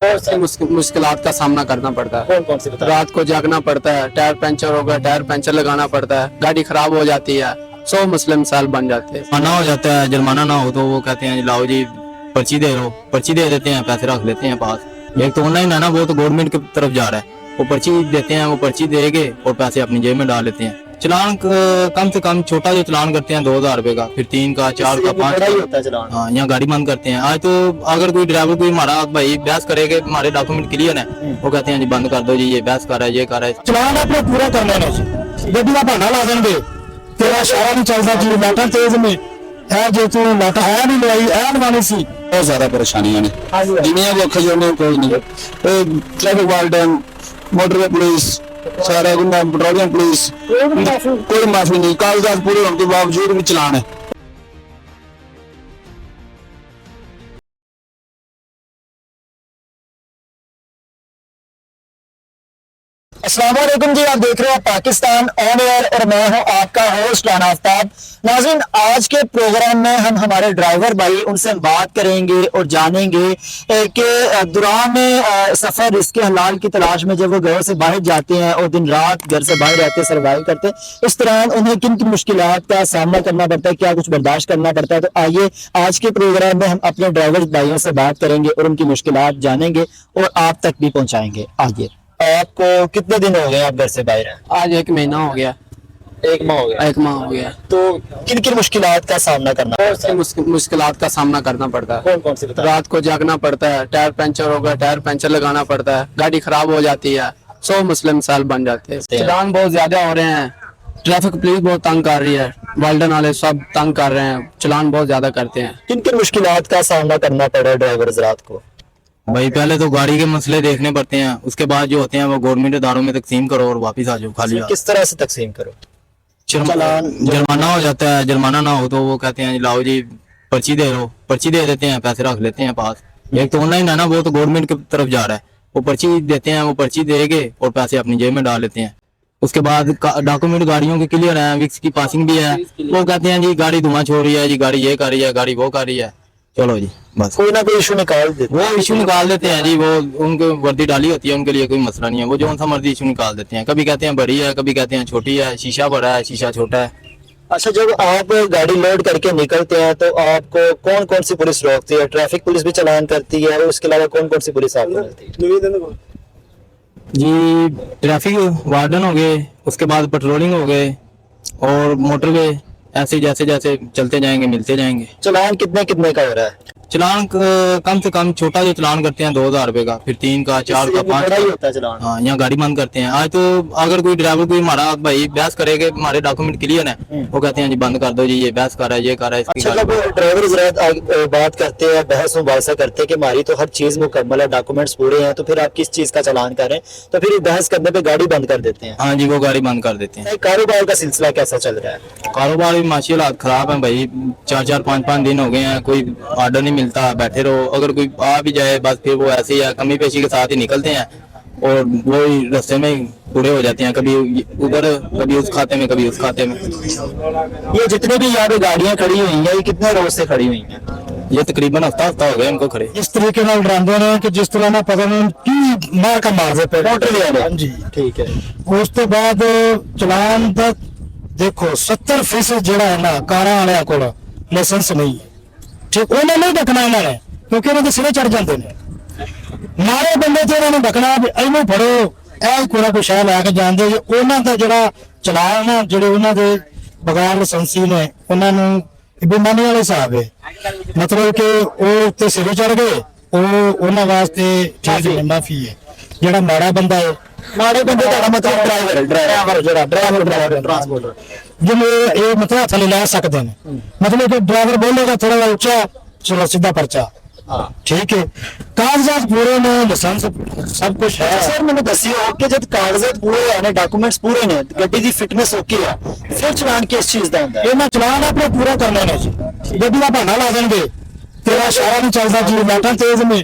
बहुत सी मुश्किलात का सामना करना पड़ता है। कौन कौन सी बता? रात को जागना पड़ता है, टायर पंचर हो गया, टायर पंचर लगाना पड़ता है, गाड़ी खराब हो जाती है, 100 मसले मिसाल बन जाते हैं। जुर्माना हो जाता है, जुर्माना ना हो तो वो कहते हैं लाओ जी पर्ची दे दो, पर्ची दे देते हैं, पैसे रख लेते हैं पास। एक तो ऑनलाइन है ना, वो तो गवर्नमेंट की तरफ जा रहा है, वो पर्ची देते हैं, वो पर्ची देंगे और पैसे अपनी जेब में डाल लेते हैं। चलान कम से कम छोटा जो चलान करते हैं 2000 रुपए का, फिर 3 का 4 का 5 बड़ा ही का। होता है चलान। हाँ, यहाँ गाड़ी बंद करते हैं। आज तो अगर कोई ड्राइवर कोई हमारा भाई बहस करेगा हमारे डॉक्यूमेंट क्लियर है, वो कहते हैं जी बंद कर दो जी, ये बहस कर रहा है, ये कर रहा है। चलान अपने पूरा करने ने जी ਗੱਡੀ ਦਾ ਬਹਾਨਾ ਲਾ ਦੇਣਗੇ, ਤੇਰਾ ਇਸ਼ਾਰਾ ਨਹੀਂ ਚੱਲਦਾ ਜੀ, ਲਾਟਾਂ ਤੇਜ਼ ਨੇ, ਇਹ ਜੇ ਤੂੰ ਲਾਟਾਂ ਹੈ ਨਹੀਂ ਲਵਾਈ, ਇਹ ਲਵਾਣੀ ਸੀ। बहुत ज्यादा परेशानियां ने जिन्हें वो खजोने कोई नहीं, ट्रैफिक वार्डन, मोटरवे पुलिस, सारा गुंडा, पेट्रोलियम पुलिस, कोई माफी नहीं, कागजात पूरे होने के बावजूद भी चलान है। अस्सलाम वालेकुम जी, आप देख रहे हैं पाकिस्तान ऑन एयर और मैं हूं आपका होस्ट राना आफ्ताब। नाज़रीन, आज के प्रोग्राम में हम हमारे ड्राइवर भाई उनसे बात करेंगे और जानेंगे कि दौरान सफर रिस्क हलाल की तलाश में जब वो घर से बाहर जाते हैं और दिन रात घर से बाहर रहते सर्वाइव करते हैं, इस दौरान उन्हें किन किन मुश्किलात का सामना करना पड़ता है, क्या कुछ बर्दाश्त करना पड़ता है। तो आइए आज के प्रोग्राम में हम अपने ड्राइवर भाइयों से बात करेंगे और उनकी मुश्किलात जानेंगे और आप तक भी पहुंचाएंगे। आइए, आपको कितने दिन हो गए आप घर से बाहर हैं? आज 1 महीना हो गया। 1 माह हो गया। 1 माह हो गया। तो किन किन मुश्किलात का सामना करना बहुत पड़ता है? सी मुश्किलात का सामना करना पड़ता है। कौन कौन सी बता? रात को जागना पड़ता है, टायर पंचर हो गया, टायर पंचर लगाना पड़ता है, गाड़ी खराब हो जाती है, 100 मसले मिसाल बन जाते हैं। चलान बहुत ज्यादा हो रहे हैं, ट्रैफिक पुलिस बहुत तंग कर रही है, वाल्डन वाले सब तंग कर रहे हैं, चलान बहुत ज्यादा करते हैं। किन किन मुश्किलात का सामना करना पड़ रहा है ड्राइवर हजरात को? भाई पहले तो गाड़ी के मसले देखने पड़ते हैं, उसके बाद जो होते हैं वो गवर्नमेंट इदारों में तकसीम करो और वापस आ जाओ खाली हाथ। किस तरह से तकसीम करो? जुर्माना हो जाता है, जुर्माना ना हो तो वो कहते हैं लाओ जी पर्ची दे दो, पर्ची दे देते हैं, पैसे रख लेते हैं पास। एक तो ऑनलाइन है ना, वो तो गवर्नमेंट की तरफ जा रहा है, वो पर्ची देते हैं, वो पर्ची देंगे और पैसे अपनी जेब में डाल लेते हैं। उसके बाद डॉक्यूमेंट गाड़ियों के क्लियर है, विक्स की पासिंग भी है, वो कहते हैं जी गाड़ी धुआं छोड़ रही है जी, गाड़ी ये कर रही है, गाड़ी वो कर रही है, चलो जी बस। कोई ना कोई इशू निकाल देते वो इशू निकाल देते हैं जी, वो उनको वर्दी डाली होती है, उनके लिए कोई मसला नहीं है, वो जो सा मर्जी इशू निकाल देते हैं। कभी कहते हैं बड़ी है, कभी कहते हैं छोटी है, शीशा बड़ा है, शीशा छोटा है। अच्छा, जब आप गाड़ी लोड करके निकलते हैं तो आपको कौन कौन सी पुलिस रोकती है? ट्रैफिक पुलिस भी चालान करती है और उसके अलावा कौन कौन सी पुलिस आपको मिलती है? जी ट्रैफिक वार्डन हो गए, उसके बाद पेट्रोलिंग हो गए और मोटरवे, ऐसे जैसे जैसे चलते जाएंगे मिलते जाएंगे। चालान कितने कितने का हो रहा है? चलान कम से कम छोटा जो चलान करते हैं 2000 रुपए का, फिर 3 का 4 का 5 बड़ा ही का। होता है चलान। हाँ, यहाँ गाड़ी बंद करते हैं। आज तो अगर कोई ड्राइवर कोई हमारा भाई बहस करेगा हमारे डॉक्यूमेंट क्लियर है, वो कहते हैं जी बंद कर दो जी, ये बहस कर रहा है, ये कर रहा है, इसकी अच्छा, गाड़ी। जब ड्राइवर हजरात बात करते हैं, बहस मुबासा करते हैं कि हमारी तो हर चीज मुकम्मल है, डॉक्यूमेंट्स पूरे हैं, तो फिर आप किस चीज का चालान कर रहे हैं? तो फिर बहस करने पे गाड़ी बंद कर देते हैं। हाँ जी, वो गाड़ी बंद कर देते हैं। कारोबार का सिलसिला कैसा चल रहा है? कारोबार भी माशाल्लाह खराब है भाई, 4-4 5-5 दिन हो गए हैं, कोई ऑर्डर नहीं मिलता, बैठे रहो। अगर कोई आ भी जाए बस फिर वो ऐसे ही कमी पेशी के साथ ही निकलते हैं और वो ही रास्ते में पूरे हो जाते हैं, कभी उधर कभी उस खाते में कभी उस खाते में। ये जितने भी यहाँ पे गाड़ियाँ खड़ी हुई हैं, ये कितने रोज से खड़ी हुई हैं? ये तकरीबन हफ्ता हो गया इनको खड़े। इस तरीके ਨਾਲ ਡਰਾਉਂਦੇ ਨੇ ਕਿ ਜਿਸ ਤਰ੍ਹਾਂ ਨਾ ਪਤਾ ਨਹੀਂ ਕੀ ਮਾਰ का ਮਾਰਦੇ ਪਏ मोटरवे वाले। ਹਾਂਜੀ। ठीक है। ਉਸ ਤੋਂ ਬਾਅਦ ਚਲਾਨ ਦਾ ਦੇਖੋ 70% ਜਿਹੜਾ ਹੈ ਨਾ ਕਾਰਾਂ ਵਾਲਿਆਂ ਕੋਲ ਲਾਇਸੈਂਸ ਨਹੀਂ ਹੈ, ਠੀਕ, ਉਹਨਾਂ ਨੇ ਢਕਣਾ ਇਹਨਾਂ ਨੇ, ਕਿਉਂਕਿ ਉਹਨਾਂ ਦੇ ਸਿਰੇ ਚੜ ਜਾਂਦੇ ਨੇ ਮਾਰੇ ਬੰਦੇ ਤੇ ਇਹਨਾਂ ਨੂੰ ਢਕਣਾ ਵੀ ਇਹਨੂੰ ਫੜੋ, ਇਹ ਕੋਈ ਨਾ ਕੋਈ ਸ਼ੈ ਲੈ ਕੇ ਜਾਂਦੇ ਜੇ ਉਹਨਾਂ ਦਾ ਜਿਹੜਾ ਚਲਾਨ ਆ, ਜਿਹੜੇ ਉਹਨਾਂ ਦੇ ਬਗੈਰ ਲਾਇਸੈਂਸੀ ਨੇ, ਉਹਨਾਂ ਨੂੰ ਬੇਈਮਾਨੀ ਵਾਲੇ ਹਿਸਾਬ ਹੈ, मतलब कि वो उत्ते सिरे चढ़ गए, उन्होंने वास्ते ठीक है, माफी है। जेड़ा माड़ा बंदा है, माड़े बंदे का मतलब ड्राइवर ट्रांसपोर्टर, जिन्हें ये मतलब थले ला सकते हैं, मतलब कि ड्राइवर बोलेगा थोड़ा ऊंचा, चलो सीधा पर्चा, ठीक है, कागजात पूरे ने, लाइसेंस सब कुछ है। सर मैंने दसियो कि जब कागजात पूरे हैं, डॉक्यूमेंट्स पूरे ने, गड्डी दी फिटनेस ओके है, फिर चलान किस चीज दा हुंदा है? ਇਹਨਾਂ ਚਲਾਨ ਆਪਣੇ ਪੂਰਾ ਕਰਨੇ ਨੇ ਜੀ, ਗੱਡੀ ਦਾ ਬਹਾਨਾ ਲਾ ਦੇਣਗੇ, ਤੇਰਾ ਇਸ਼ਾਰਾ ਨਹੀਂ ਚੱਲਦਾ ਜੀ, ਲਾਟਾਂ ਤੇਜ਼ ਨੇ,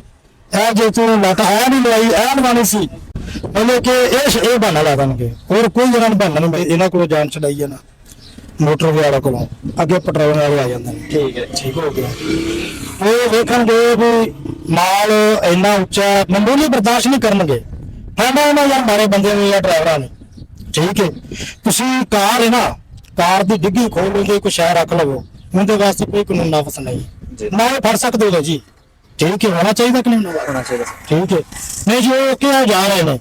ਇਹ ਜੇ ਤੂੰ ਲਾਟਾਂ ਹੈ ਨਹੀਂ ਲਵਾਈ, ਇਹ ਲਵਾਣੀ ਸੀ, ਮਤਲਬ ਕਿ ਇਹ ਬਹਾਨਾ ਲਾ ਦੇਣਗੇ, ਹੋਰ ਕੋਈ ਇਹਨਾਂ ਨੂੰ ਬਹਾਨਾ ਨਹੀਂ, ਇਹਨਾਂ ਕੋਲ ਜਾਨ ਚਲਾਈ ਹੈ ਨਾ। ਮੋਟਰਵੇ ਵਾਲਾ ਕੋਲੋਂ ਅੱਗੇ ਪੈਟਰੋਲ ਵਾਲੇ ਆ ਜਾਂਦੇ ਨੇ। ਠੀਕ ਹੈ। ਠੀਕ ਹੋ ਗਿਆ। ਉਹ ਵੇਖਣਗੇ ਵੀ ਮਾਲ ਇੰਨਾ ਉੱਚਾ ਮਾਮੂਲੀ ਬਰਦਾਸ਼ਤ ਨਹੀਂ ਕਰਨਗੇ। ਫਾਇਦਾ ਉਹਨਾਂ ਯਾਰ ਮਾਰੇ ਬੰਦੇ ਨੇ ਜਾਂ ਡਰਾਈਵਰਾਂ ਨੇ। ਠੀਕ ਹੈ। ਤੁਸੀਂ ਕਾਰ ਹੈ ਨਾ, ਕਾਰ ਦੀ ਡਿੱਗੀ ਖੋਲ ਕੇ ਕੋਈ ਸ਼ਹਿਰ ਰੱਖ ਲਵੋ, ਉਹਦੇ ਵਾਸਤੇ ਕੋਈ ਕਾਨੂੰਨ ਨਾਫਜ਼ ਨਹੀਂ ਨਾ ਉਹ ਫੜ ਸਕਦੇ ਹੋ ਜੀ। ਠੀਕ ਹੈ। ਹੋਣਾ ਚਾਹੀਦਾ ਕਿ ਨਹੀਂ ਹੋਣਾ ਚਾਹੀਦਾ? ਠੀਕ ਹੈ। ਨਹੀਂ ਜੀ ਉਹ ਕਿਹਾ ਜਾ ਰਹੇ ਨੇ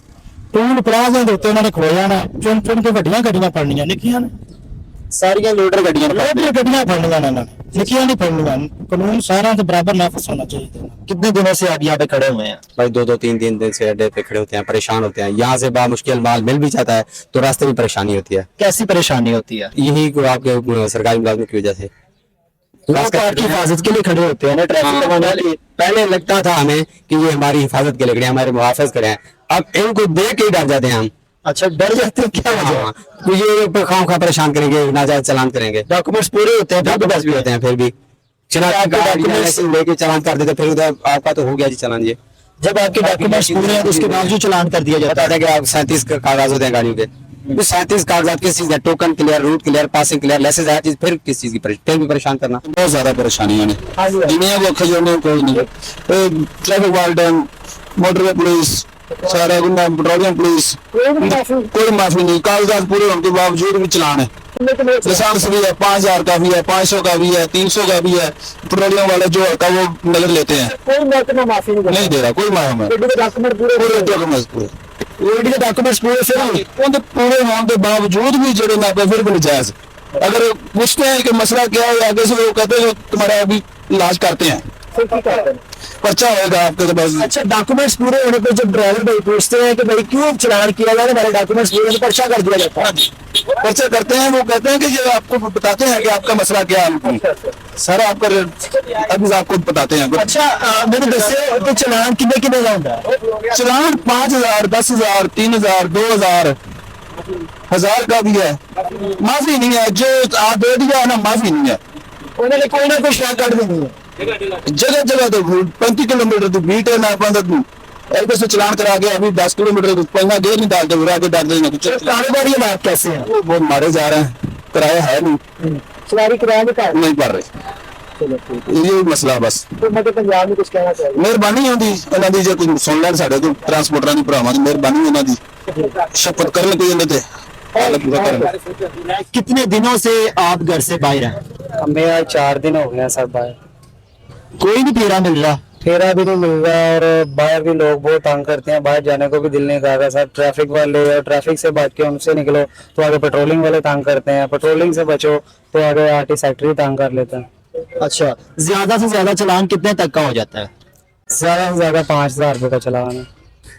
ਟੂਲ ਪਲਾਜ਼ਾ ਦੇ ਉੱਤੇ ਉਹਨਾਂ ਨੇ ਖੋਇਆ ਨਾ, ਚੁਣ ਚੁਣ ਕੇ ਵੱਡੀਆਂ ਗੱਡੀਆਂ ਫੜਨੀਆਂ, ਨਿੱਕੀਆਂ ਨੇ ਸਾਰੀਆਂ ਲੋਡਰ ਗੱਡੀਆਂ ਨੇ। ਲੋਡਰ ਗੱਡੀਆਂ फड़ने ਇਹਨਾਂ ने, निकिया नहीं फड़ने। कानून सारा तो बराबर नाफिज होना चाहिए। कितने दिनों से आप यहाँ पे खड़े हुए हैं? भाई 2-3 दिन से अड्डे पे खड़े होते हैं, परेशान होते हैं। यहाँ से मुश्किल माल मिल भी जाता है तो रास्ते में परेशानी होती है। कैसी परेशानी होती है? यही आपके सरकारी मुलाजमों की वजह से। लोग आपकी हिफाजत के लिए खड़े होते हैं ना, ट्रैफिक हाँ, पहले लगता था हमें कि ये हमारी हिफाजत के लिए खड़े हैं, हमारे मुहाफिज खड़े हैं। अब इनको देख के ही डर जाते हैं हम। अच्छा, डर जाते हैं क्या वजह? हाँ, तो ये खाम खा परेशान करेंगे, नाजायज चालान करेंगे। डॉक्यूमेंट्स पूरे होते हैं डॉक्यूमेंट्स भी होते हैं, फिर भी डॉक्यूमेंट्स लेके चालान कर देते, फिर उधर आपका तो हो गया जी चालान। ये जब आपके डॉक्यूमेंट्स पूरे हैं तो उसके बावजूद चालान कर दिया जाता बता दें कि आप 37 कागज होते हैं गाड़ियों के। 37 कागजात किस चीज है? Token clear, route clear, passing clear, licence है चीज, फिर किस चीज की फिर भी परेशान करना। बहुत ज्यादा परेशानियां ने जिन्हें वो खजोने कोई नहीं। ट्रैफिक वार्डन, मोटरवे पुलिस, सारा गुंडा, पेट्रोलियम पुलिस, कोई माफी नहीं। कागजात पूरे होने के बावजूद भी चलान है। लाइसेंस भी है, 5000 का भी है, 500 का भी है, 300 का भी है। पेट्रोलियम वाले जो का वो नजर लेते हैं, है। माफी नहीं दे रहा कोई माफी। डॉक्यूमेंट पूरे डॉक्यूमेंट्स पूरे डॉक्यूमेंट्स पूरे फिर उनके पूरे होने के बावजूद भी जो ना फिर भी नजायज। अगर पूछते हैं कि मसला क्या है, आगे से वो कहते हैं तुम्हारा अभी इलाज करते हैं, पर्चा होगा आपके पास। अच्छा, डॉक्यूमेंट्स पूरे होने पर जब ड्राइवर भाई पूछते हैं कि भाई क्यों चालान किया जाए, हमारे डॉक्यूमेंट्स पूरे तो पर्चा कर दिया जाता है। पर्चा करते हैं, वो कहते हैं कि ये आपको बताते हैं कि आपका मसला क्या है, सर आपका अभी आपको बताते हैं। अच्छा, मैंने दसे तो चालान कितने कितने का होता है? चलान 5000, 10,000, 3,000, 2,000, 1000 का भी है। माफी नहीं है, जो आप दे दिया है ना, माफी नहीं है। उन्होंने कोई ना कोई शराब काट देनी है। जगह जगह तो 35 किलोमीटर तो बीट है ना, अपन एक से चलान करा के अभी 10 किलोमीटर पहला गेर नहीं डालते, बुरा के डाल देंगे। कारोबारी हालात कैसे हैं? वो बहुत मारे जा रहे हैं, किराया है नहीं, सवारी किराया नहीं पड़ रही। ये मसला बस। तो मैं पंजाब में कुछ कहना चाहिए। ਮਿਹਰਬਾਨੀ ਹੁੰਦੀ ਇਹਨਾਂ ਦੀ, ਜੇ ਕੋਈ ਸੁਣ ਲੈਣ ਸਾਡੇ ਤੋਂ ਟਰਾਂਸਪੋਰਟਰਾਂ ਦੀ ਭਰਾਵਾਂ ਦੀ ਮਿਹਰਬਾਨੀ ਉਹਨਾਂ ਦੀ, ਸ਼ਫਕਤ ਕਰਨ ਕੋਈ ਇਹਨਾਂ ਤੇ ਹਾਲ ਪੂਰਾ ਕਰਨ। कितने दिनों से आप घर से बाहर हैं? हमें आज 4 दिन हो गए सब बाहर, कोई नहीं फेरा मिल रहा। फेरा भी नहीं मिल रहा और बाहर भी लोग बहुत तंग करते हैं, बाहर जाने को भी दिल नहीं कर रहा सर। ट्रैफिक वाले और ट्रैफिक से बच के उनसे निकलो तो आगे पेट्रोलिंग वाले तंग करते हैं, पेट्रोलिंग से बचो तो आगे आरटी सेक्टर तंग कर लेते हैं। अच्छा, ज्यादा से ज्यादा चालान कितने तक का हो जाता है? ज्यादा से ज्यादा 5,000 रुपये का चलान है।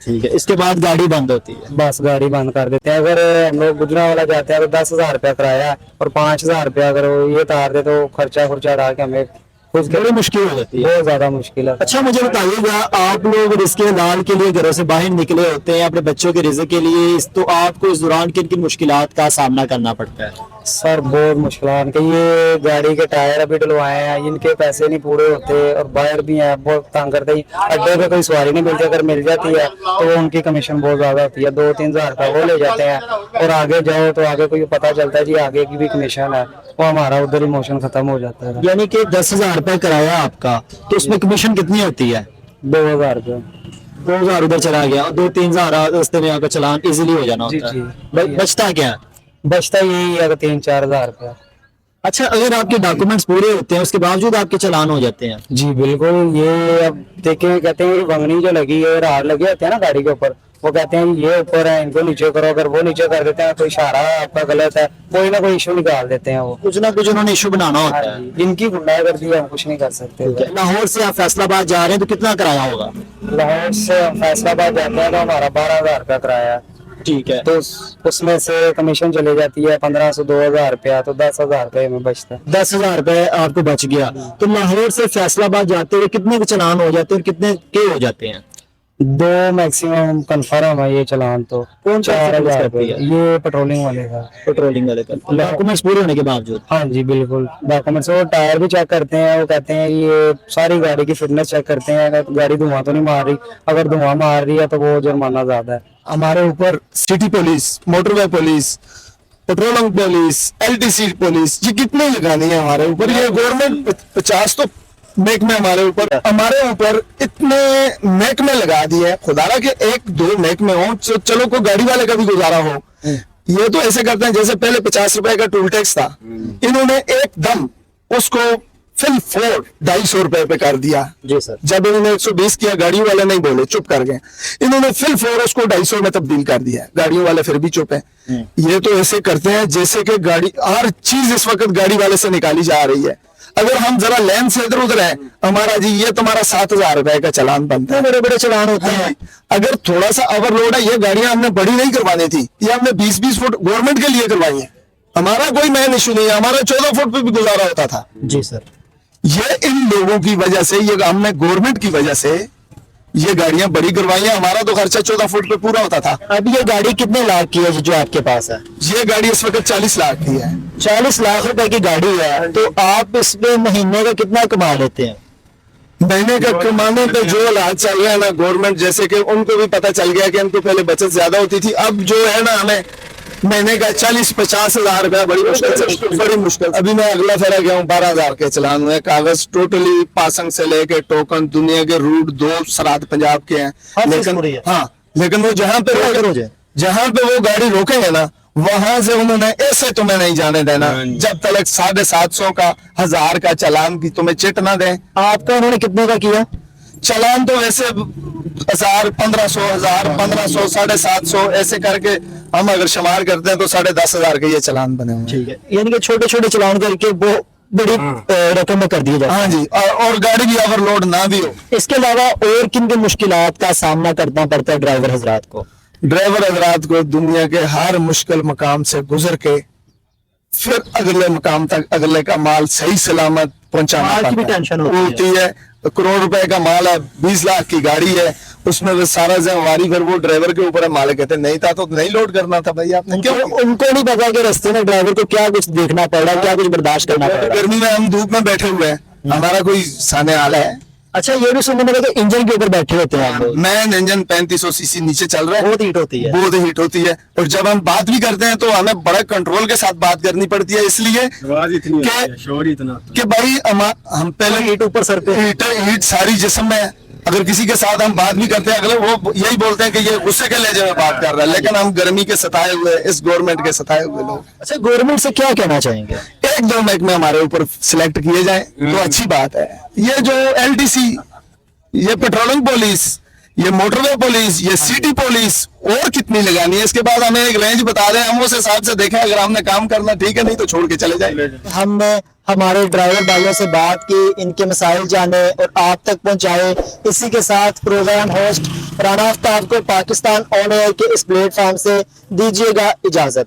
ठीक है, इसके बाद गाड़ी बंद होती है। बस गाड़ी बंद कर देते हैं। अगर हम लोग गुजरा वाला जाते हैं तो 10,000 रुपया किराया है और 5,000 रुपया अगर वो ये तार दे तो खर्चा उड़ा के हमें कुछ बड़ी मुश्किल हो जाती है। बहुत ज्यादा मुश्किल है। अच्छा, मुझे बताइएगा, आप लोग रिज़्क़ हलाल के लिए घरों से बाहर निकले होते हैं अपने बच्चों के रिज़्क़ के लिए, तो आपको इस दौरान किन किन मुश्किलात का सामना करना पड़ता है? सर बहुत मुश्किल है कि ये गाड़ी के टायर अभी डलवाए हैं, इनके पैसे नहीं पूरे होते और बाहर भी हैं, बहुत तंग करते हैं। अड्डे पे कोई सवारी नहीं मिलती, अगर मिल जाती है तो वो उनकी कमीशन बहुत ज्यादा होती है, 2-3 हज़ार रुपया वो ले जाते हैं और आगे जाओ तो आगे कोई पता चलता है जी आगे की भी कमीशन है, वो हमारा उधर ही मोशन खत्म हो जाता है। यानी कि 10,000 रुपये किराया आपका, तो उसमें कमीशन कितनी होती है? 2,000 रुपये। 2,000 उधर चला गया और 2-3 हज़ार रास्ते में आपका चालान इजीली हो जाना होता जी, है। बचता क्या है? बचता यही है 3-4 हज़ार रुपया। अच्छा, अगर आपके डॉक्यूमेंट्स पूरे होते हैं उसके बावजूद आपके चालान हो जाते हैं? जी बिल्कुल। ये अब देखिए कहते हैं वंगनी जो लगी है, रार लगे होते हैं ना गाड़ी के ऊपर, वो कहते हैं ये ऊपर है इनको नीचे करो, अगर वो नीचे कर देते हैं तो इशारा आपका गलत है, कोई ना कोई इशू निकाल देते हैं वो। कुछ ना कुछ उन्होंने इशू बनाना होता है। हाँ, इनकी गुंडागर्दी है, हम कुछ नहीं कर सकते। लाहौर से आप फैसलाबाद जा रहे हैं तो कितना किराया होगा? लाहौर से हम फैसलाबाद जाते हैं तो हमारा 12,000 रुपया किराया है। ठीक है, तो उसमें से कमीशन चली जाती है 15 से 2,000 रुपया, तो 10,000 रुपये में बचता है। 10,000 रुपए आपको बच गया। तो लाहौर से फैसलाबाद जाते हुए कितने के चालान हो जाते हैं और कितने के हो जाते हैं? 2 मैक्सिमम कंफर्म है ये चालान। तो कौन सा 4,000 करती है? ये पेट्रोलिंग वाले का। पेट्रोलिंग वाले का डॉक्यूमेंट्स पूरे होने के बावजूद? हाँ जी बिल्कुल, डॉक्यूमेंट्स वो टायर भी चेक करते हैं, वो कहते हैं ये सारी गाड़ी की फिटनेस चेक करते हैं, अगर गाड़ी धुआं तो नहीं मार रही, अगर धुआं मार रही है तो वो जुर्माना ज्यादा है। हमारे ऊपर city police, motorway police, patrolling police, LTC police, ये कितनी लगानी है हमारे ऊपर? ये गवर्नमेंट 50 तो महकमे हमारे ऊपर इतने महकमे लगा दिए हैं। खुदारा के 1-2 महकमे हो, चलो कोई गाड़ी वाले का भी गुजारा हो। ये तो ऐसे करते हैं जैसे पहले 50 रुपए का टोल टैक्स था, इन्होंने एकदम उसको फिल 250 रुपए पे कर दिया। जी सर। जब इन्होंने 120 किया, गाड़ियों वाले नहीं बोले, चुप कर गए। इन्होंने फिल 4 उसको 250 में तब्दील कर दिया, गाड़ियों वाले फिर भी चुप है। ये तो ऐसे करते हैं जैसे कि गाड़ी, हर चीज इस वक्त गाड़ी वाले से निकाली जा रही है। अगर हम जरा लेन से इधर उधर है, हमारा जी ये तुम्हारा 7000 रुपए का चालान बनता है, बड़े बड़े चालान होते हैं। अगर थोड़ा सा ओवरलोड है, ये गाड़ियां हमने बड़ी नहीं करवानी थी, ये हमने 20-20 फुट गवर्नमेंट के लिए करवाई है। हमारा कोई मेन इशू नहीं है, हमारा 14 फुट पे भी गुजारा होता था। जी सर। ये इन लोगों की वजह से, ये हमने गवर्नमेंट की वजह से ये गाड़ियां बड़ी करवाई है। हमारा तो खर्चा 14 फुट पे पूरा होता था। अब ये गाड़ी कितने लाख की है जो आपके पास है? ये गाड़ी इस वक्त 40 लाख की है। 40 लाख रुपए की गाड़ी है, तो आप इसमें महीने का कितना कमा लेते हैं? महीने का कमाने पे जो हालात चल रहे हैं ना, गवर्नमेंट जैसे कि उनको भी पता चल गया कि हमको पहले बचत ज्यादा होती थी, अब जो है ना हमें महीने का 40-50 हजार रुपया बड़ी मुश्किल। अभी मैं अगला फेरा गया हूँ, 12,000 के चलान हुए, कागज टोटली पासंग से लेके टोकन, दुनिया के रूट 2 सराद पंजाब के हैं। लेकिन वो जहाँ पे वो गाड़ी रोकेंगे ना, वहां से उन्होंने ऐसे तुम्हें नहीं जाने देना जब तक 750 का 1000 का चालान की तुम्हें चिट ना दें। आपका उन्होंने कितने का किया चालान? तो वैसे 1000, 1500, 1500, 750 ऐसे करके हम अगर शुमार करते हैं तो 10,500 के ये चालान बने हुए। ठीक है, यानी कि छोटे छोटे चालान करके वो बड़ी रकम में कर दिए जाते हैं। हाँ जी, और गाड़ी भी ओवरलोड ना भी हो। इसके अलावा और किन किन मुश्किलात का सामना करना पड़ता है ड्राइवर हजरात को? ड्राइवर हजरात को दुनिया के हर मुश्किल मकाम से गुजर के फिर अगले मकाम तक अगले का माल सही सलामत पहुंचाना माल की भी पड़ता है। टेंशन होती है। करोड़ रुपए का माल है, 20 लाख की गाड़ी है, उसमें वो सारा जिम्मेवारी फिर वो ड्राइवर के ऊपर है। मालिक कहते नहीं था तो नहीं लोड करना था भाई आपने, क्यों? उनको नहीं पता कि रास्ते में ड्राइवर को क्या कुछ देखना पड़ रहा है, क्या कुछ बर्दाश्त करना पड़ रहा है। गर्मी में हम धूप में बैठे हुए हैं, हमारा कोई साने आला है? अच्छा, ये भी सुनने में लगा कि इंजन के ऊपर बैठे होते हैं आप लोग। मैन इंजन 3500 सीसी नीचे चल रहा है, बहुत हीट होती है। बहुत हीट होती है। और जब हम बात भी करते हैं तो हमें बड़े कंट्रोल के साथ बात करनी पड़ती है, इसलिए कि भाई हम पहले हीट ऊपर सर पे, हीट सारी जिस्म में है। अगर किसी के साथ हम बात भी करते हैं, अगले वो यही बोलते हैं कि ये गुस्से के लहजे में बात कर रहा है, लेकिन हम गर्मी के सताए हुए, इस गवर्नमेंट के सताए हुए लोग। अच्छा, गवर्नमेंट से क्या कहना चाहेंगे? 1-2 महकमे हमारे ऊपर सिलेक्ट किए जाए तो अच्छी बात है। ये जो LTC, ये पेट्रोलिंग पुलिस, ये मोटरवे पुलिस, ये सिटी पुलिस, और कितनी लगानी है? इसके बाद हमें एक रेंज बता दें, हम उस हिसाब से देखें। अगर हमने काम करना ठीक है, नहीं तो छोड़ के चले जाए। हमने हमारे ड्राइवर भाइयों से बात की, इनके मसाइल जाने और आप तक पहुंचाए। इसी के साथ प्रोग्राम होस्ट राना आफ्ताब को पाकिस्तान ऑन एयर के इस प्लेटफॉर्म से दीजिएगा इजाजत।